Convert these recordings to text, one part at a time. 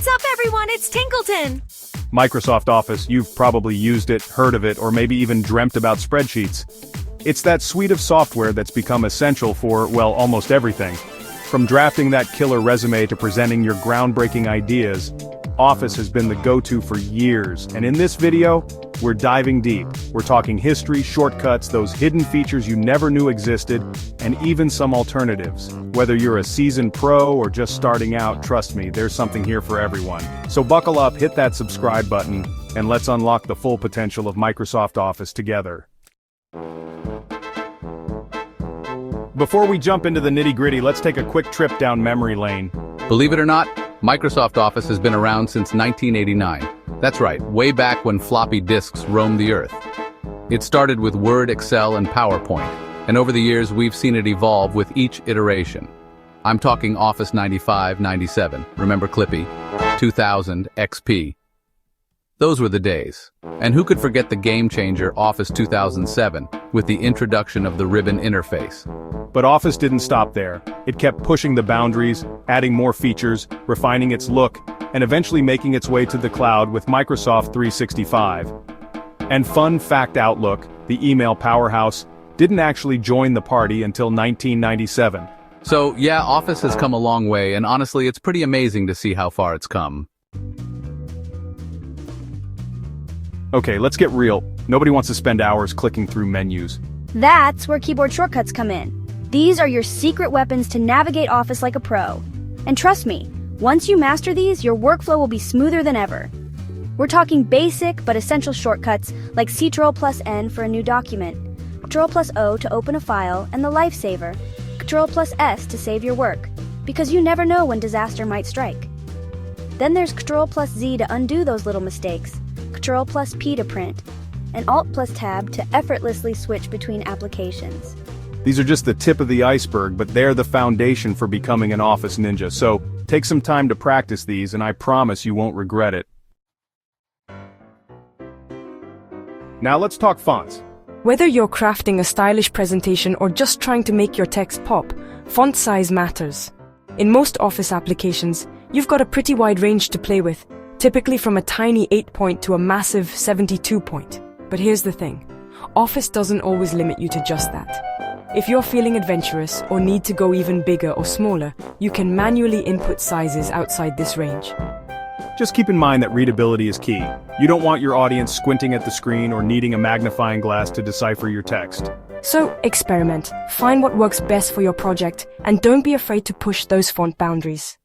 What's up, everyone? It's Tinkleton. Microsoft Office, you've probably used it, heard of it, or maybe even dreamt about spreadsheets. It's that suite of software that's become essential for, well, almost everything. From drafting that killer resume to presenting your groundbreaking ideas, Office has been the go-to for years, and in this video, we're diving deep. We're talking history, shortcuts, those hidden features you never knew existed, and even some alternatives. Whether you're a seasoned pro or just starting out, trust me, there's something here for everyone. So buckle up, hit that subscribe button, and let's unlock the full potential of Microsoft Office together. Before we jump into the nitty-gritty, let's take a quick trip down memory lane. Believe it or not, Microsoft Office has been around since 1989. That's right, way back when floppy disks roamed the earth. It started with Word, Excel, and PowerPoint, and over the years we've seen it evolve with each iteration. I'm talking Office 95, 97, remember Clippy? 2000, XP. Those were the days. And who could forget the game-changer Office 2007, with the introduction of the ribbon interface? But Office didn't stop there. It kept pushing the boundaries, adding more features, refining its look, and eventually making its way to the cloud with Microsoft 365. And fun fact, Outlook, the email powerhouse, didn't actually join the party until 1997. So yeah, Office has come a long way, and honestly it's pretty amazing to see how far it's come. Okay, let's get real. Nobody wants to spend hours clicking through menus. That's where keyboard shortcuts come in. These are your secret weapons to navigate Office like a pro. And trust me, once you master these, your workflow will be smoother than ever. We're talking basic but essential shortcuts like Ctrl+N for a new document, Ctrl+O to open a file, and the lifesaver, Ctrl+S to save your work, because you never know when disaster might strike. Then there's Ctrl+Z to undo those little mistakes, Ctrl+P to print, and Alt+Tab to effortlessly switch between applications. These are just the tip of the iceberg, but they're the foundation for becoming an Office ninja, so take some time to practice these and I promise you won't regret it. Now let's talk fonts. Whether you're crafting a stylish presentation or just trying to make your text pop, font size matters. In most Office applications, you've got a pretty wide range to play with, typically from a tiny 8-point to a massive 72-point. But here's the thing, Office doesn't always limit you to just that. If you're feeling adventurous or need to go even bigger or smaller, you can manually input sizes outside this range. Just keep in mind that readability is key. You don't want your audience squinting at the screen or needing a magnifying glass to decipher your text. So experiment, find what works best for your project, and don't be afraid to push those font boundaries.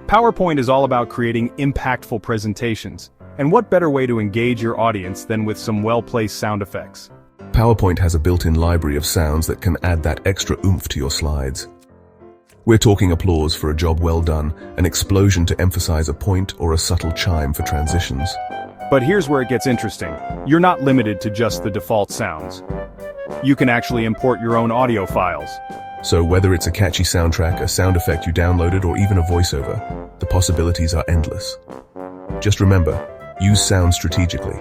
PowerPoint is all about creating impactful presentations. And what better way to engage your audience than with some well-placed sound effects? PowerPoint has a built-in library of sounds that can add that extra oomph to your slides. We're talking applause for a job well done, an explosion to emphasize a point, or a subtle chime for transitions. But here's where it gets interesting. You're not limited to just the default sounds. You can actually import your own audio files. So whether it's a catchy soundtrack, a sound effect you downloaded, or even a voiceover, the possibilities are endless. Just remember, use sound strategically.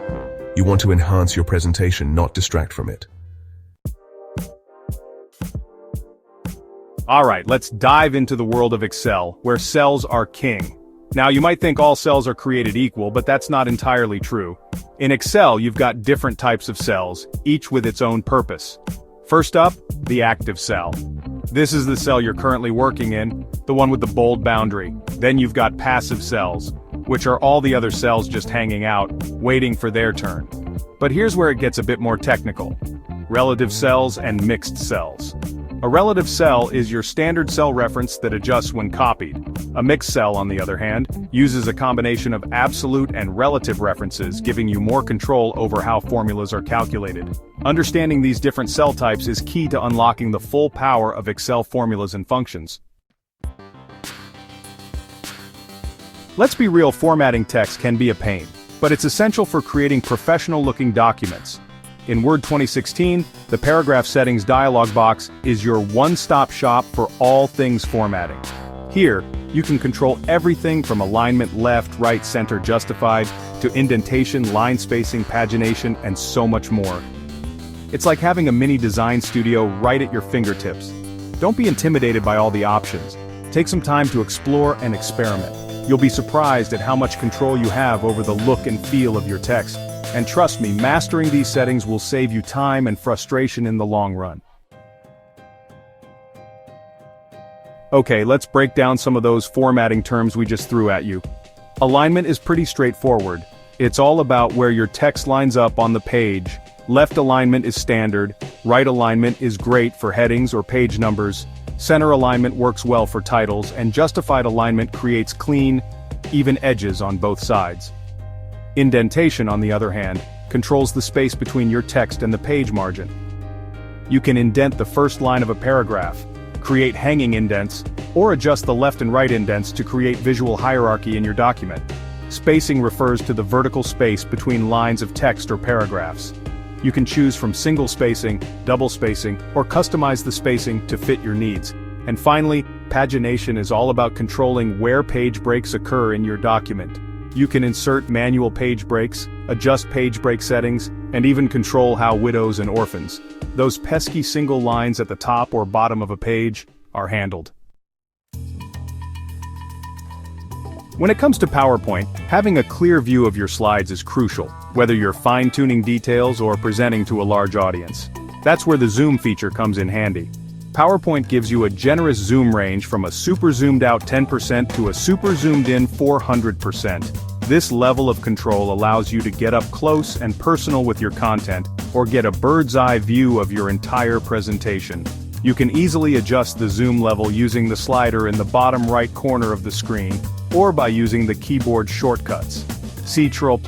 You want to enhance your presentation, not distract from it. Alright, let's dive into the world of Excel, where cells are king. Now you might think all cells are created equal, but that's not entirely true. In Excel, you've got different types of cells, each with its own purpose. First up, the active cell. This is the cell you're currently working in, the one with the bold boundary. Then you've got passive cells, which are all the other cells just hanging out, waiting for their turn. But here's where it gets a bit more technical. Relative cells and mixed cells. A relative cell is your standard cell reference that adjusts when copied. A mixed cell, on the other hand, uses a combination of absolute and relative references, giving you more control over how formulas are calculated. Understanding these different cell types is key to unlocking the full power of Excel formulas and functions. Let's be real, formatting text can be a pain, but it's essential for creating professional-looking documents. In Word 2016, the Paragraph Settings dialog box is your one-stop shop for all things formatting. Here, you can control everything from alignment left, right, center, justified, to indentation, line spacing, pagination, and so much more. It's like having a mini design studio right at your fingertips. Don't be intimidated by all the options. Take some time to explore and experiment. You'll be surprised at how much control you have over the look and feel of your text. And trust me, mastering these settings will save you time and frustration in the long run. Okay, let's break down some of those formatting terms we just threw at you. Alignment is pretty straightforward. It's all about where your text lines up on the page. Left alignment is standard, right alignment is great for headings or page numbers, center alignment works well for titles, and justified alignment creates clean, even edges on both sides. Indentation, on the other hand, controls the space between your text and the page margin. You can indent the first line of a paragraph, create hanging indents, or adjust the left and right indents to create visual hierarchy in your document. Spacing refers to the vertical space between lines of text or paragraphs. You can choose from single spacing, double spacing, or customize the spacing to fit your needs. And finally, pagination is all about controlling where page breaks occur in your document. You can insert manual page breaks, adjust page break settings, and even control how widows and orphans, those pesky single lines at the top or bottom of a page, are handled. When it comes to PowerPoint, having a clear view of your slides is crucial, whether you're fine-tuning details or presenting to a large audience. That's where the zoom feature comes in handy. PowerPoint gives you a generous zoom range from a super zoomed out 10% to a super zoomed in 400%. This level of control allows you to get up close and personal with your content, or get a bird's eye view of your entire presentation. You can easily adjust the zoom level using the slider in the bottom right corner of the screen, or by using the keyboard shortcuts, Ctrl++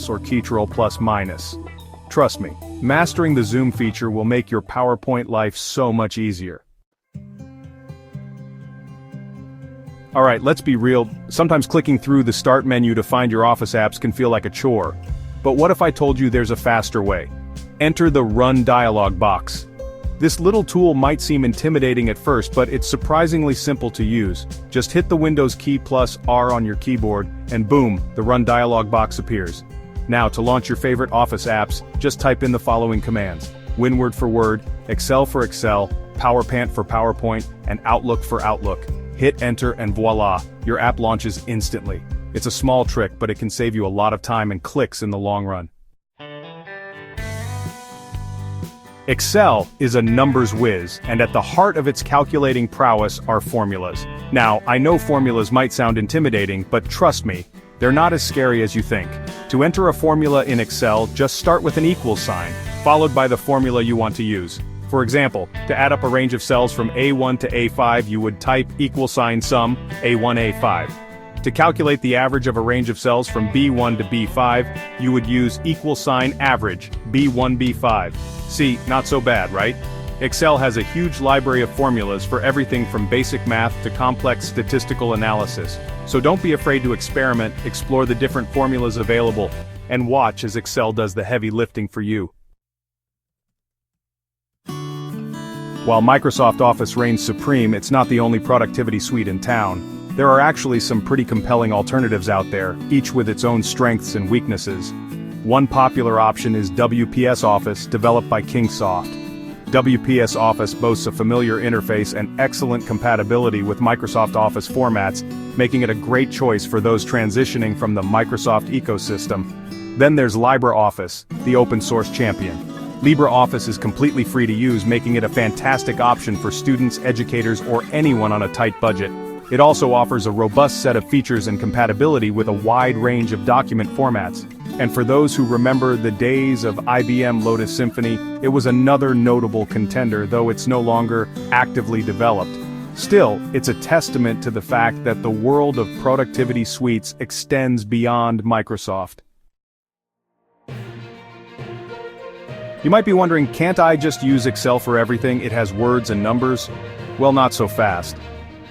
or Ctrl+-. Trust me, mastering the zoom feature will make your PowerPoint life so much easier. Alright, let's be real, sometimes clicking through the Start menu to find your Office apps can feel like a chore. But what if I told you there's a faster way? Enter the Run dialog box. This little tool might seem intimidating at first, but it's surprisingly simple to use. Just hit the Windows key plus R on your keyboard, and boom, the Run dialog box appears. Now, to launch your favorite Office apps, just type in the following commands: WinWord for Word, Excel for Excel, PowerPoint for PowerPoint, and Outlook for Outlook. Hit enter and voila, your app launches instantly. It's a small trick, but it can save you a lot of time and clicks in the long run. Excel is a numbers whiz, and at the heart of its calculating prowess are formulas. Now, I know formulas might sound intimidating, but trust me, they're not as scary as you think. To enter a formula in Excel, just start with an equal sign, followed by the formula you want to use. For example, to add up a range of cells from A1 to A5, you would type =sum A1 A5. To calculate the average of a range of cells from B1 to B5, you would use =average B1 B5. See, not so bad, right? Excel has a huge library of formulas for everything from basic math to complex statistical analysis. So don't be afraid to experiment, explore the different formulas available, and watch as Excel does the heavy lifting for you. While Microsoft Office reigns supreme, it's not the only productivity suite in town. There are actually some pretty compelling alternatives out there, each with its own strengths and weaknesses. One popular option is WPS Office, developed by Kingsoft. WPS Office boasts a familiar interface and excellent compatibility with Microsoft Office formats, making it a great choice for those transitioning from the Microsoft ecosystem. Then there's LibreOffice, the open-source champion. LibreOffice is completely free to use, making it a fantastic option for students, educators, or anyone on a tight budget. It also offers a robust set of features and compatibility with a wide range of document formats. And for those who remember the days of IBM Lotus Symphony, it was another notable contender, though it's no longer actively developed. Still, it's a testament to the fact that the world of productivity suites extends beyond Microsoft. You might be wondering, can't I just use Excel for everything? It has words and numbers? Well, not so fast.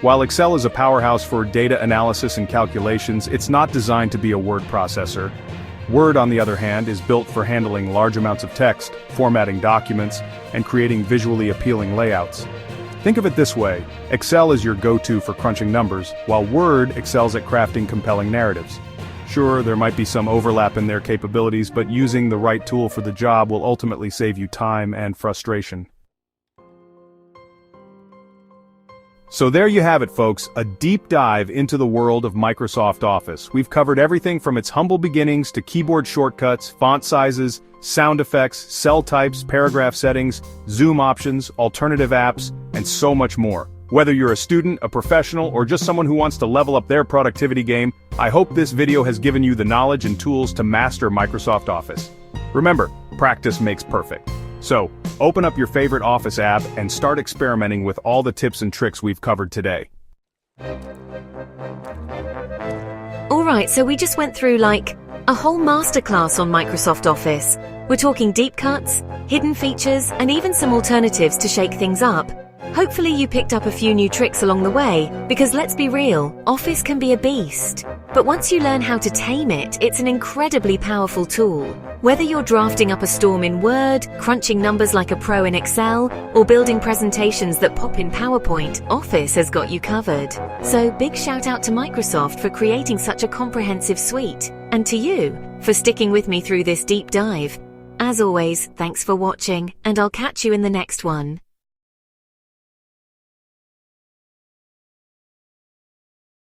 While Excel is a powerhouse for data analysis and calculations, it's not designed to be a word processor. Word, on the other hand, is built for handling large amounts of text, formatting documents, and creating visually appealing layouts. Think of it this way: Excel is your go-to for crunching numbers, while Word excels at crafting compelling narratives. Sure, there might be some overlap in their capabilities, but using the right tool for the job will ultimately save you time and frustration. So there you have it, folks, a deep dive into the world of Microsoft Office. We've covered everything from its humble beginnings to keyboard shortcuts, font sizes, sound effects, cell types, paragraph settings, zoom options, alternative apps, and so much more. Whether you're a student, a professional, or just someone who wants to level up their productivity game, I hope this video has given you the knowledge and tools to master Microsoft Office. Remember, practice makes perfect. So, open up your favorite Office app and start experimenting with all the tips and tricks we've covered today. Alright, so we just went through like a whole masterclass on Microsoft Office. We're talking deep cuts, hidden features, and even some alternatives to shake things up. Hopefully you picked up a few new tricks along the way, because let's be real, Office can be a beast. But once you learn how to tame it, it's an incredibly powerful tool. Whether you're drafting up a storm in Word, crunching numbers like a pro in Excel, or building presentations that pop in PowerPoint, Office has got you covered. So big shout out to Microsoft for creating such a comprehensive suite, and to you for sticking with me through this deep dive. As always, thanks for watching, and I'll catch you in the next one.